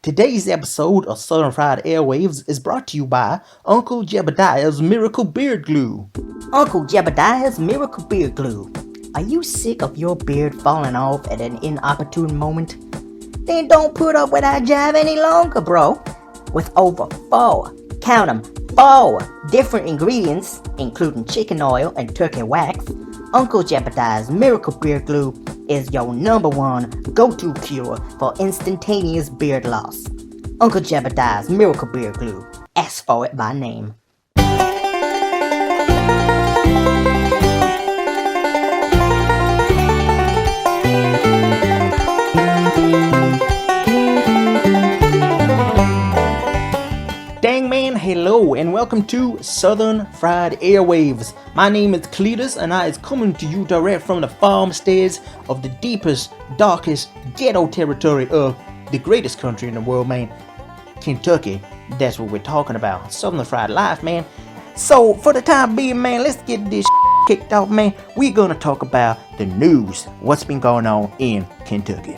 Today's episode of Southern Fried Airwaves is brought to you by Uncle Jebediah's Miracle Beard Glue. Uncle Jebediah's Miracle Beard Glue. Are you sick of your beard falling off at an inopportune moment? Then don't put up with that jive any longer, bro. With over 4, count 'em, 4 different ingredients, including chicken oil and turkey wax, Uncle Jebediah's Miracle Beard Glue is your #1 go-to cure for instantaneous beard loss. Uncle Jebediah's Miracle Beard Glue. Ask for it by name. Dang man, hello and welcome to Southern Fried Airwaves. My name is Cletus and I is coming to you direct from the farmsteads of the deepest, darkest ghetto territory of the greatest country in the world, man. Kentucky. That's what we're talking about. Southern Fried Life, man. So for the time being, man, let's get this kicked off, man. We're gonna talk about the news. What's been going on in Kentucky.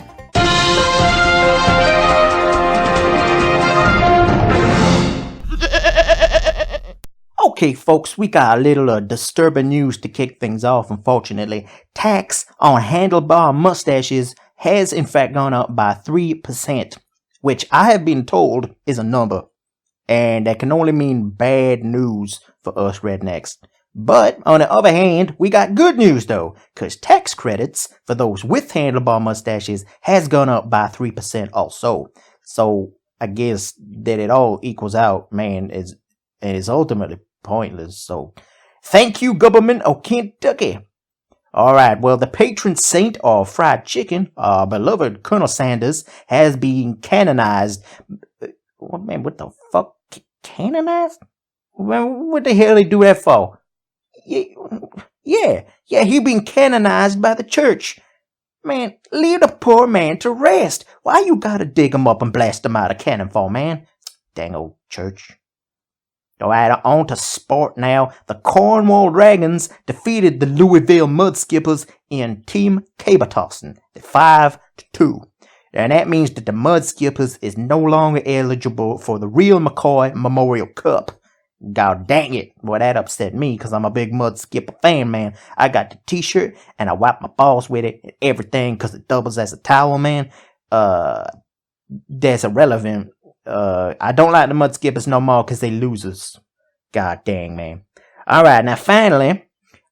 Okay, folks, we got a little disturbing news to kick things off, unfortunately. Tax on handlebar mustaches has in fact gone up by 3%, which I have been told is a number, and that can only mean bad news for us rednecks. But on the other hand, we got good news though, because tax credits for those with handlebar mustaches has gone up by 3% also. So I guess that it all equals out, man, is ultimately pointless. So thank you, government of Kentucky. Alright, well, the patron saint of fried chicken, our beloved Colonel Sanders, has been canonized. Oh, man, what the fuck? Canonized? What the hell they do that for? Yeah, he been canonized by the church. Man, leave the poor man to rest. Why you gotta dig him up and blast him out of cannon for, man? Dang old church. Alright, on to sport now. The Cornwall Dragons defeated the Louisville Mudskippers in team caber tossing at 5-2. And that means that the Mudskippers is no longer eligible for the Real McCoy Memorial Cup. God dang it. Boy, that upset me because I'm a big Mudskipper fan, man. I got the t-shirt and I wipe my balls with it and everything because it doubles as a towel, man. That's irrelevant. I don't like the Mudskippers no more because they losers. God dang, man. Alright, now finally,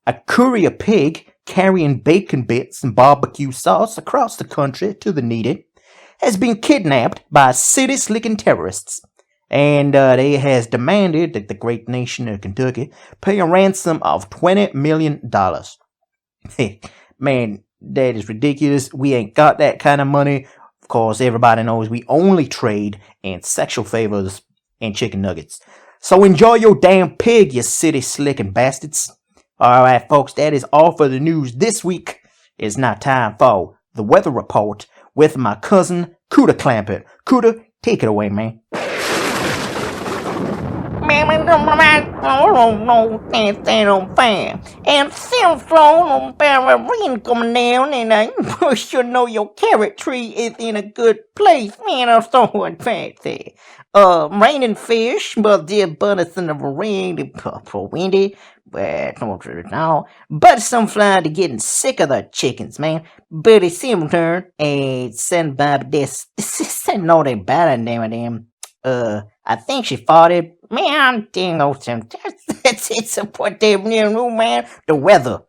a courier pig carrying bacon bits and barbecue sauce across the country to the needy has been kidnapped by city-slicking terrorists. And they has demanded that the great nation of Kentucky pay a ransom of $20 million. Man, that is ridiculous. We ain't got that kind of money. Of course, everybody knows we only trade in sexual favors and chicken nuggets. So enjoy your damn pig, you city slicking bastards. Alright, folks, that is all for the news this week. It's now time for the weather report with my cousin, Cooter Clampett. Cooter, take it away, man. And still flown on rain coming down, and you should know your carrot tree is in a good place, man. I'm so fancy. Raining fish, but the abundance of rain, for windy, but no. But some fly to getting sick of the chickens, man. But it's him turn, and send by this, send all they bad them. I think she farted. Man, dang old Tim. It's a poor damn new man. The weather.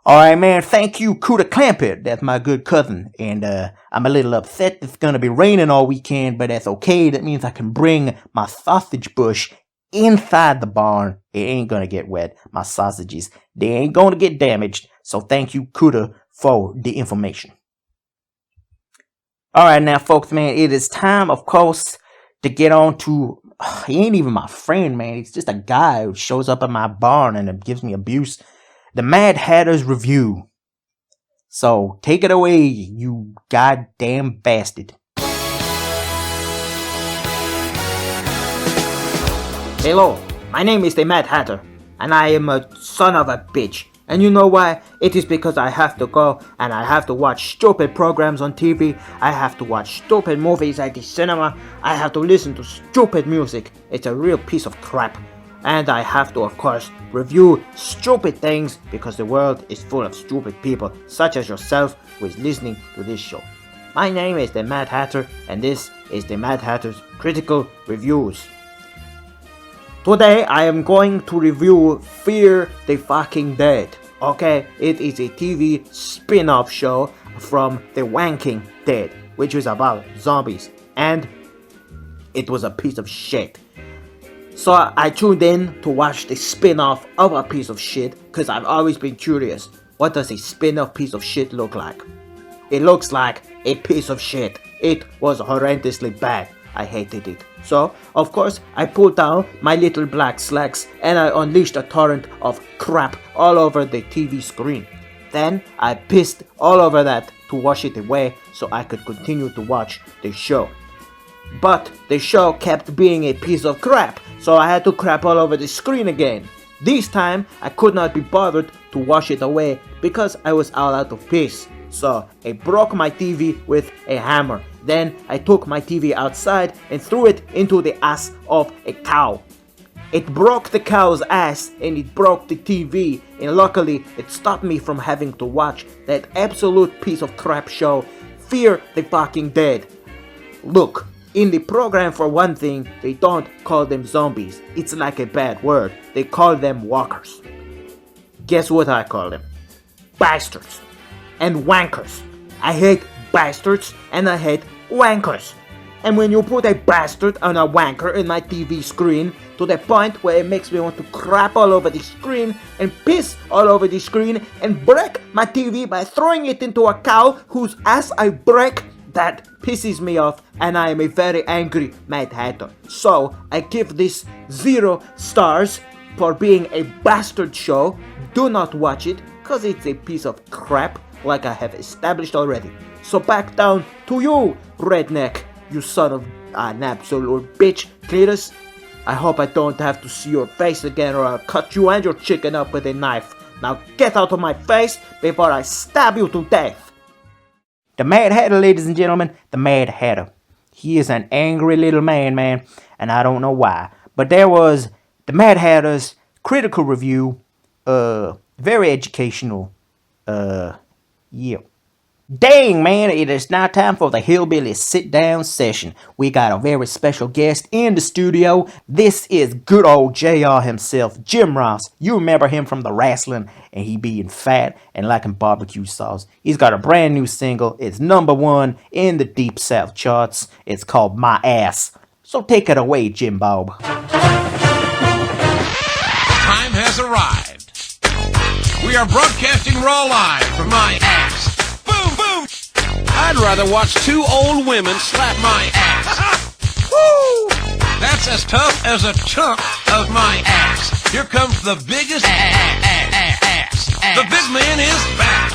Alright, man, thank you, Cooter Clampett. That's my good cousin. And I'm a little upset it's gonna be raining all weekend, but that's okay. That means I can bring my sausage bush inside the barn. It ain't gonna get wet. My sausages, they ain't gonna get damaged. So thank you, Cooter, for the information. Alright, now, folks, man, it is time, of course, to get on to... he ain't even my friend, man. He's just a guy who shows up at my barn and gives me abuse. the Mad Hatter's review. So take it away, you goddamn bastard. Hello, my name is the Mad Hatter, and I am a son of a bitch. And you know why? It is because I have to go and I have to watch stupid programs on TV. I have to watch stupid movies at the cinema. I have to listen to stupid music. It's a real piece of crap. And I have to, of course, review stupid things because the world is full of stupid people, such as yourself, who is listening to this show. My name is the Mad Hatter, and this is the Mad Hatter's Critical Reviews. Today I am going to review Fear the Fucking Dead. Okay, it is a TV spin-off show from The Wanking Dead, which is about zombies, and it was a piece of shit. So I tuned in to watch the spin-off of a piece of shit because I've always been curious. What does a spin-off piece of shit look like? It looks like a piece of shit. It was horrendously bad. I hated it. So, of course, I pulled down my little black slacks and I unleashed a torrent of crap all over the TV screen. Then I pissed all over that to wash it away so I could continue to watch the show. But the show kept being a piece of crap, so I had to crap all over the screen again. This time, I could not be bothered to wash it away because I was all out of piss. So I broke my TV with a hammer. Then I took my TV outside and threw it into the ass of a cow. It broke the cow's ass and it broke the TV, and luckily it stopped me from having to watch that absolute piece of crap show, Fear the Fucking Dead. Look, in the program, for one thing, they don't call them zombies. It's like a bad word. They call them walkers. Guess what I call them? Bastards and wankers. I hate bastards and I hate wankers. And when you put a bastard and a wanker in my TV screen to the point where it makes me want to crap all over the screen and piss all over the screen and break my TV by throwing it into a cow whose ass I break, that pisses me off, and I am a very angry Mad Hatter. So I give this 0 stars for being a bastard show. Do not watch it, cause it's a piece of crap, like I have established already. So back down to you, Redneck, you son of an absolute bitch, Cletus. I hope I don't have to see your face again or I'll cut you and your chicken up with a knife. Now get out of my face before I stab you to death. The Mad Hatter, ladies and gentlemen, the Mad Hatter. He is an angry little man, and I don't know why. But there was the Mad Hatter's critical review, very educational, yeah. Dang, man, it is now time for the Hillbilly sit-down session. We got a very special guest in the studio. This is good old JR himself, Jim Ross. You remember him from the wrestling and he being fat and liking barbecue sauce. He's got a brand new single. It's #1 in the Deep South charts. It's called My Ass. So take it away, Jim Bob. Time has arrived. We are broadcasting raw live from my ass. Boom, boom! I'd rather watch 2 old women slap my ass. Woo! That's as tough as a chunk of my ass. Here comes the biggest ass. The big man is back.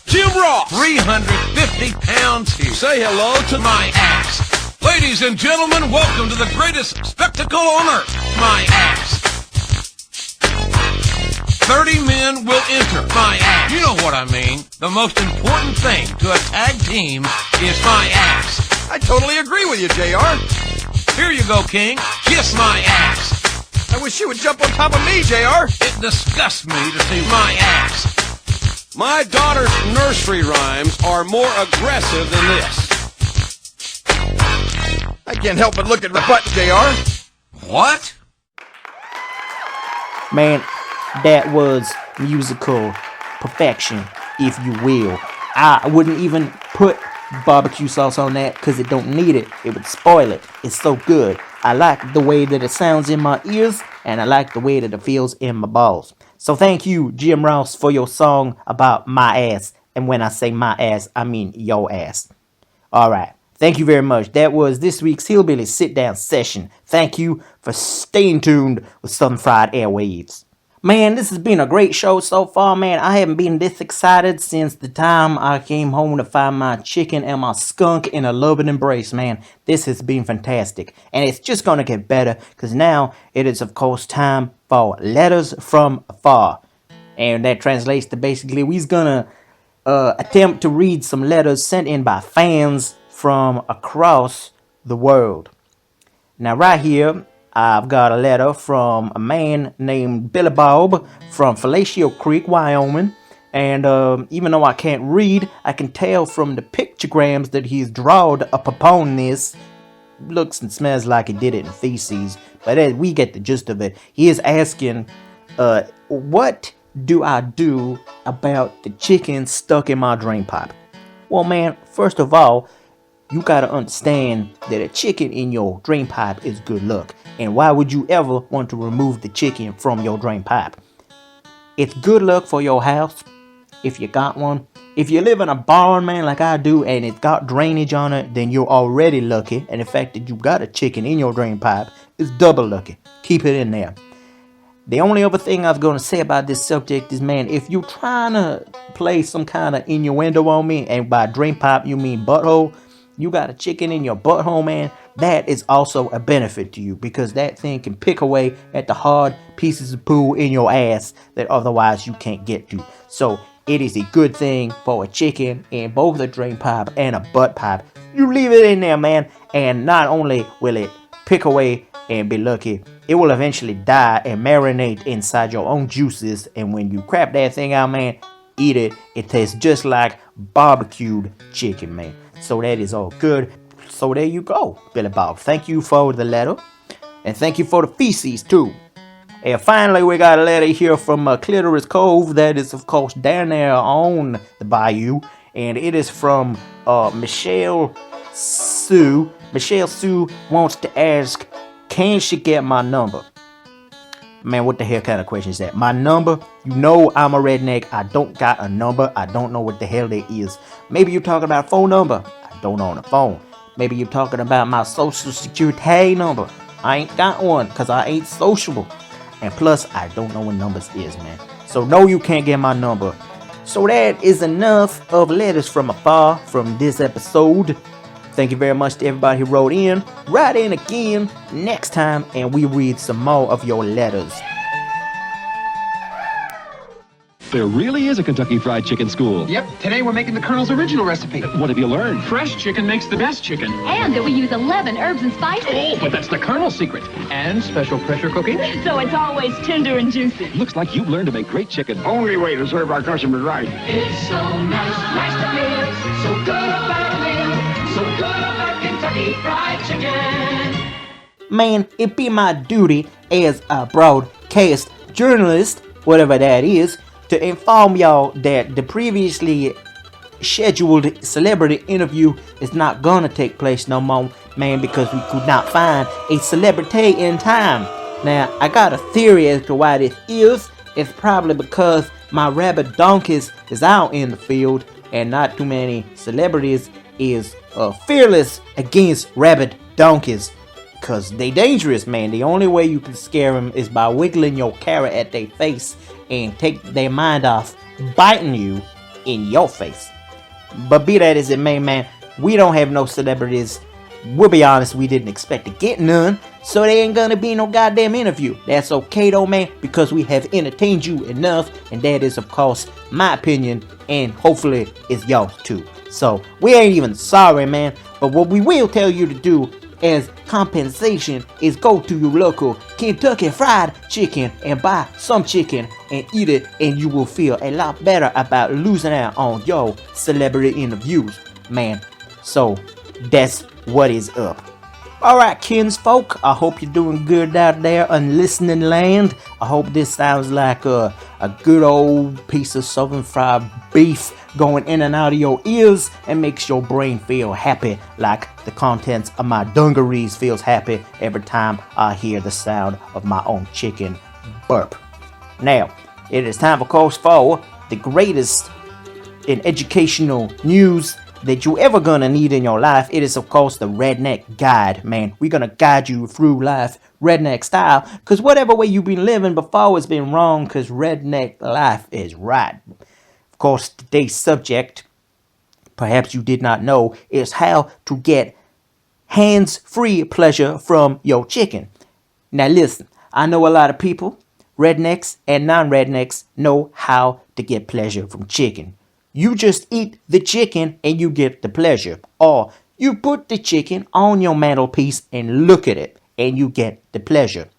Jim Ross, 350 pounds here. Say hello to my ass. Ladies and gentlemen, welcome to the greatest spectacle on earth. My ass. 30 men will enter my ass. You know what I mean. The most important thing to a tag team is my ass. I totally agree with you, JR. Here you go, King. Kiss my ass. I wish you would jump on top of me, JR. It disgusts me to see my ass. My daughter's nursery rhymes are more aggressive than this. I can't help but look at the butt, JR. What? Man, that was musical perfection, if you will. I wouldn't even put barbecue sauce on that because it don't need it. It would spoil it. It's so good. I like the way that it sounds in my ears, and I like the way that it feels in my balls. So thank you, Jim Ross, for your song about my ass. And when I say my ass, I mean your ass. Alright, thank you very much. That was this week's Hillbilly Sit Down Session. Thank you for staying tuned with Southern Fried Airwaves. Man, this has been a great show so far, man. I haven't been this excited since the time I came home to find my chicken and my skunk in a loving embrace, man. This has been fantastic. And it's just gonna get better, because now it is, of course, time for Letters from Afar. And that translates to basically, we's gonna attempt to read some letters sent in by fans from across the world. Now, right here, I've got a letter from a man named Billy Bob from Fellatio Creek, Wyoming. And even though I can't read, I can tell from the pictograms that he's drawed up upon this. Looks and smells like he did it in feces, but we get the gist of it. He is asking, what do I do about the chicken stuck in my drain pipe? Well, man, first of all, you gotta understand that a chicken in your drain pipe is good luck. And why would you ever want to remove the chicken from your drain pipe? It's good luck for your house, if you got one. If you live in a barn, man, like I do, and it's got drainage on it, then you're already lucky. And the fact that you got a chicken in your drain pipe is double lucky. Keep it in there. The only other thing I was going to say about this subject is, man, if you're trying to play some kind of innuendo on me, and by drain pipe you mean butthole, you got a chicken in your butthole, man, that is also a benefit to you, because that thing can pick away at the hard pieces of poo in your ass that otherwise you can't get to. So it is a good thing for a chicken in both a drain pipe and a butt pipe. You leave it in there, man, and not only will it pick away and be lucky, it will eventually die and marinate inside your own juices, and when you crap that thing out, man, eat it. It tastes just like barbecued chicken, man. So that is all good. So there you go, Billy Bob. Thank you for the letter. And thank you for the feces, too. And finally, we got a letter here from Cletus Cove. That is, of course, down there on the bayou. And it is from Michelle Sue. Michelle Sue wants to ask, can she get my number? Man, what the hell kind of question is that? My number? You know I'm a redneck. I don't got a number. I don't know what the hell that is. Maybe you're talking about a phone number. I don't own a phone. Maybe you're talking about my social security number. I ain't got one because I ain't sociable. And plus, I don't know what numbers is, man. So no, you can't get my number. So that is enough of Letters from Afar from this episode. Thank you very much to everybody who wrote in. Write in again next time and we read some more of your letters. There really is a Kentucky Fried Chicken school. Yep, today we're making the Colonel's original recipe. What have you learned? Fresh chicken makes the best chicken. And that we use 11 herbs and spices. Oh, but that's the Colonel's secret. And special pressure cooking. So it's always tender and juicy. Looks like you've learned to make great chicken. Only way to serve our customers right. It's so nice to live, so good about live, so good about Kentucky Fried Chicken. Man, it be my duty as a broadcast journalist, whatever that is, to inform y'all that the previously scheduled celebrity interview is not gonna take place no more, man, because we could not find a celebrity in time. Now, I got a theory as to why this is. It's probably because my rabid donkeys is out in the field and not too many celebrities is fearless against rabid donkeys. Cause they dangerous, man. The only way you can scare them is by wiggling your carrot at their face and take their mind off biting you in your face. But be that as it may, man, we don't have no celebrities. We'll be honest, we didn't expect to get none, so there ain't gonna be no goddamn interview. That's okay though, man, because we have entertained you enough, and that is, of course, my opinion, and hopefully it's y'all's too. So we ain't even sorry, man, but what we will tell you to do as compensation is go to your local Kentucky Fried Chicken and buy some chicken and eat it, and you will feel a lot better about losing out on your celebrity interviews, man. So that's what is up. Alright, kinsfolk, I hope you're doing good out there in listening land. I hope this sounds like a good old piece of Southern fried beef going in and out of your ears and makes your brain feel happy like the contents of my dungarees feels happy every time I hear the sound of my own chicken burp. Now, it is time, of course, for the greatest in educational news that you ever gonna need in your life, it is of course the Redneck Guide, man. We're gonna guide you through life redneck style, cause whatever way you've been living before has been wrong, cause redneck life is right. Of course, today's subject, perhaps you did not know, is how to get hands-free pleasure from your chicken. Now listen, I know a lot of people, rednecks and non-rednecks, know how to get pleasure from chicken. You just eat the chicken and you get the pleasure. Or you put the chicken on your mantelpiece and look at it and you get the pleasure.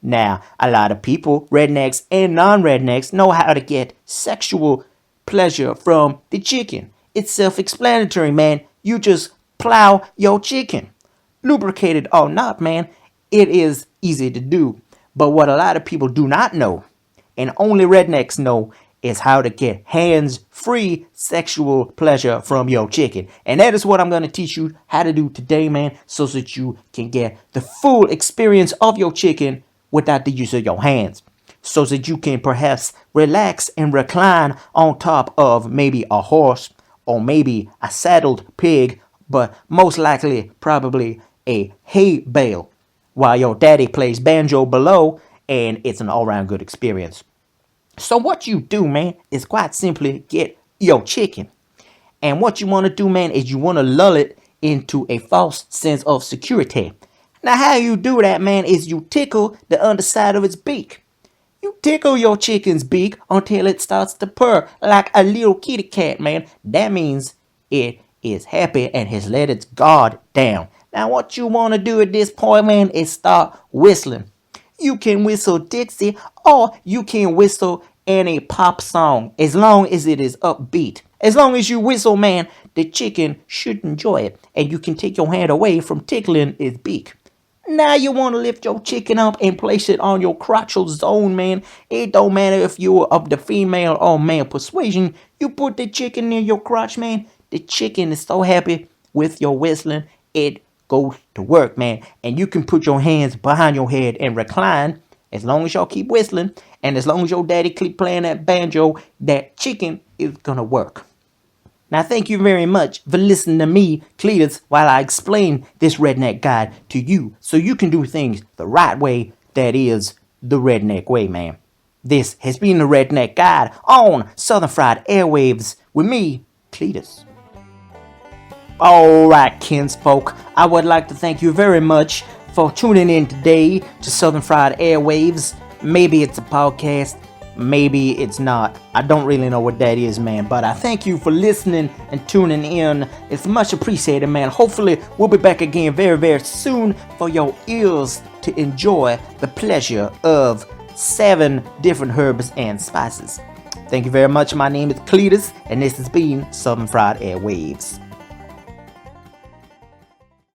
Now, a lot of people, rednecks and non-rednecks, know how to get sexual pleasure from the chicken. It's self-explanatory, man. You just plow your chicken. Lubricated or not, man, it is easy to do. But what a lot of people do not know, and only rednecks know, is how to get hands-free sexual pleasure from your chicken. And that is what I'm going to teach you how to do today, man, so that you can get the full experience of your chicken without the use of your hands. So that you can perhaps relax and recline on top of maybe a horse or maybe a saddled pig, but most likely probably a hay bale, while your daddy plays banjo below, and it's an all-round good experience. So what you do, man, is quite simply get your chicken. And what you want to do, man, is you want to lull it into a false sense of security. Now, how you do that, man, is you tickle the underside of its beak. You tickle your chicken's beak until it starts to purr like a little kitty cat, man. That means it is happy and has let its guard down. Now, what you want to do at this point, man, is start whistling. You can whistle Dixie or you can whistle any pop song as long as it is upbeat. As long as you whistle, man, the chicken should enjoy it, and you can take your hand away from tickling its beak. Now you want to lift your chicken up and place it on your crotchal zone, man. It don't matter if you're of the female or male persuasion. You put the chicken near your crotch, man. The chicken is so happy with your whistling, it goes to work, man. And you can put your hands behind your head and recline. As long as y'all keep whistling, and as long as your daddy keep playing that banjo, that chicken is gonna work. Now, thank you very much for listening to me, Cletus, while I explain this redneck guide to you, so you can do things the right way, that is, the redneck way, man. This has been the Redneck Guide on Southern Fried Airwaves with me, Cletus. Alright, kinsfolk, I would like to thank you very much for tuning in today to Southern Fried Airwaves. Maybe it's a podcast, maybe it's not. I don't really know what that is, man, but I thank you for listening and tuning in. It's much appreciated, man. Hopefully, we'll be back again very, very soon for your ears to enjoy the pleasure of 7 different herbs and spices. Thank you very much. My name is Cletus, and this has been Southern Fried Airwaves.